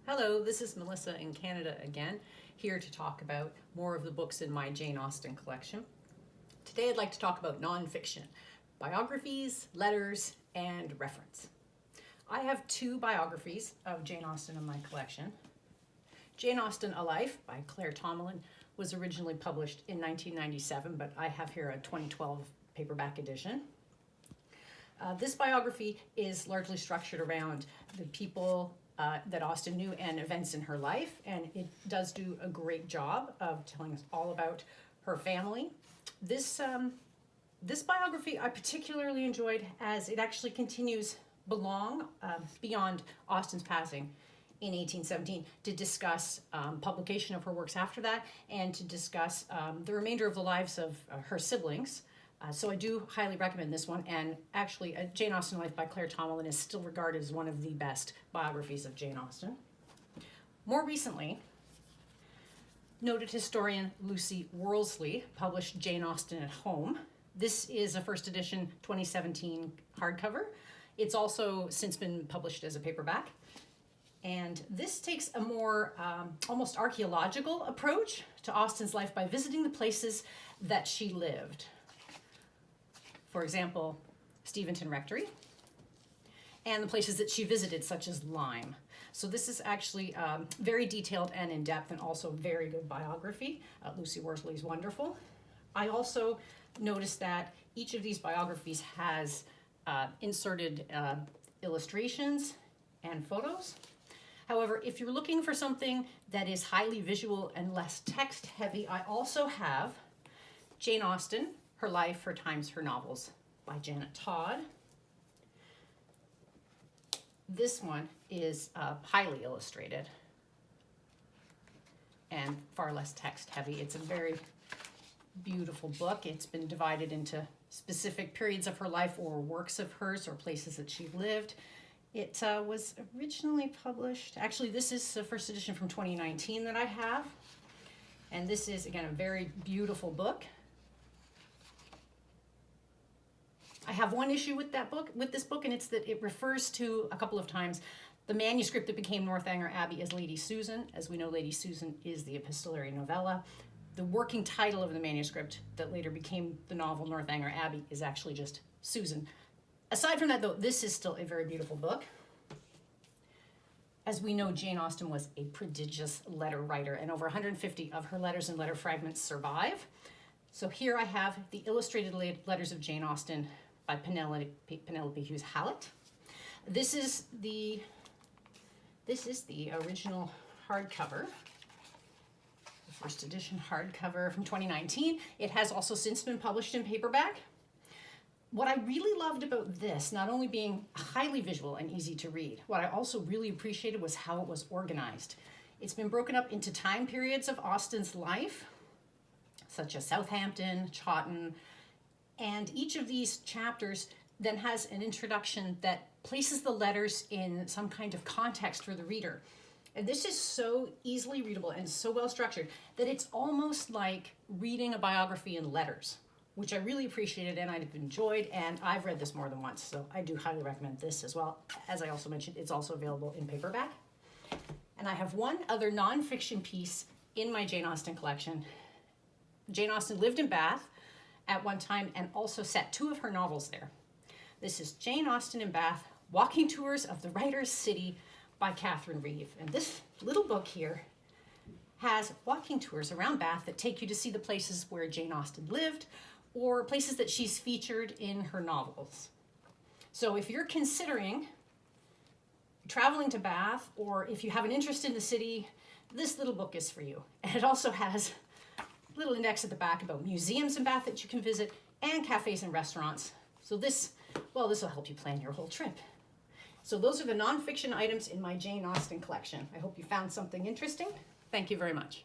Hello, this is Melissa in Canada again, here to talk about more of the books in my Jane Austen collection. Today I'd like to talk about nonfiction, biographies, letters, and reference. I have two biographies of Jane Austen in my collection. Jane Austen, A Life by Claire Tomalin was originally published in 1997, but I have here a 2012 paperback edition. This biography is largely structured around the people that Austen knew and events in her life, and it does do a great job of telling us all about her family. This biography I particularly enjoyed as it actually continues beyond Austen's passing in 1817 to discuss publication of her works after that and to discuss the remainder of the lives of her siblings. So I do highly recommend this one, and actually Jane Austen Life by Claire Tomalin is still regarded as one of the best biographies of Jane Austen. More recently, noted historian Lucy Worsley published Jane Austen at Home. This is a first edition 2017 hardcover. It's also since been published as a paperback. And this takes a more almost archaeological approach to Austen's life by visiting the places that she lived. For example, Steventon Rectory, and the places that she visited, such as Lyme. So this is actually very detailed and in-depth, and also very good biography. Lucy Worsley is wonderful. I also noticed that each of these biographies has inserted illustrations and photos. However, if you're looking for something that is highly visual and less text-heavy, I also have Jane Austen, Her Life, Her Times, Her Novels by Janet Todd. This one is highly illustrated and far less text heavy. It's a very beautiful book. It's been divided into specific periods of her life or works of hers or places that she lived. It was originally published, actually this is the first edition from 2019 that I have. And this is, again, a very beautiful book. I have one issue with this book, and it's that it refers to a couple of times the manuscript that became Northanger Abbey as Lady Susan. As we know, Lady Susan is the epistolary novella. The working title of the manuscript that later became the novel Northanger Abbey is actually just Susan. Aside from that, though, this is still a very beautiful book. As we know, Jane Austen was a prodigious letter writer, and over 150 of her letters and letter fragments survive. So here I have the illustrated letters of Jane Austen by Penelope Hughes Hallett. This is the original hardcover, the first edition hardcover from 2019. It has also since been published in paperback. What I really loved about this, not only being highly visual and easy to read, what I also really appreciated was how it was organized. It's been broken up into time periods of Austen's life, such as Southampton, Chawton, and each of these chapters then has an introduction that places the letters in some kind of context for the reader. And this is so easily readable and so well structured that it's almost like reading a biography in letters, which I really appreciated and I've enjoyed, and I've read this more than once, so I do highly recommend this as well. As I also mentioned, it's also available in paperback. And I have one other nonfiction piece in my Jane Austen collection. Jane Austen lived in Bath at one time and also set two of her novels there. This is Jane Austen in Bath, Walking Tours of the Writer's City by Catherine Reeve. And this little book here has walking tours around Bath that take you to see the places where Jane Austen lived or places that she's featured in her novels. So if you're considering traveling to Bath, or if you have an interest in the city, this little book is for you. And it also has little index at the back about museums in Bath that you can visit and cafes and restaurants. So this will help you plan your whole trip. So those are the nonfiction items in my Jane Austen collection. I hope you found something interesting. Thank you very much.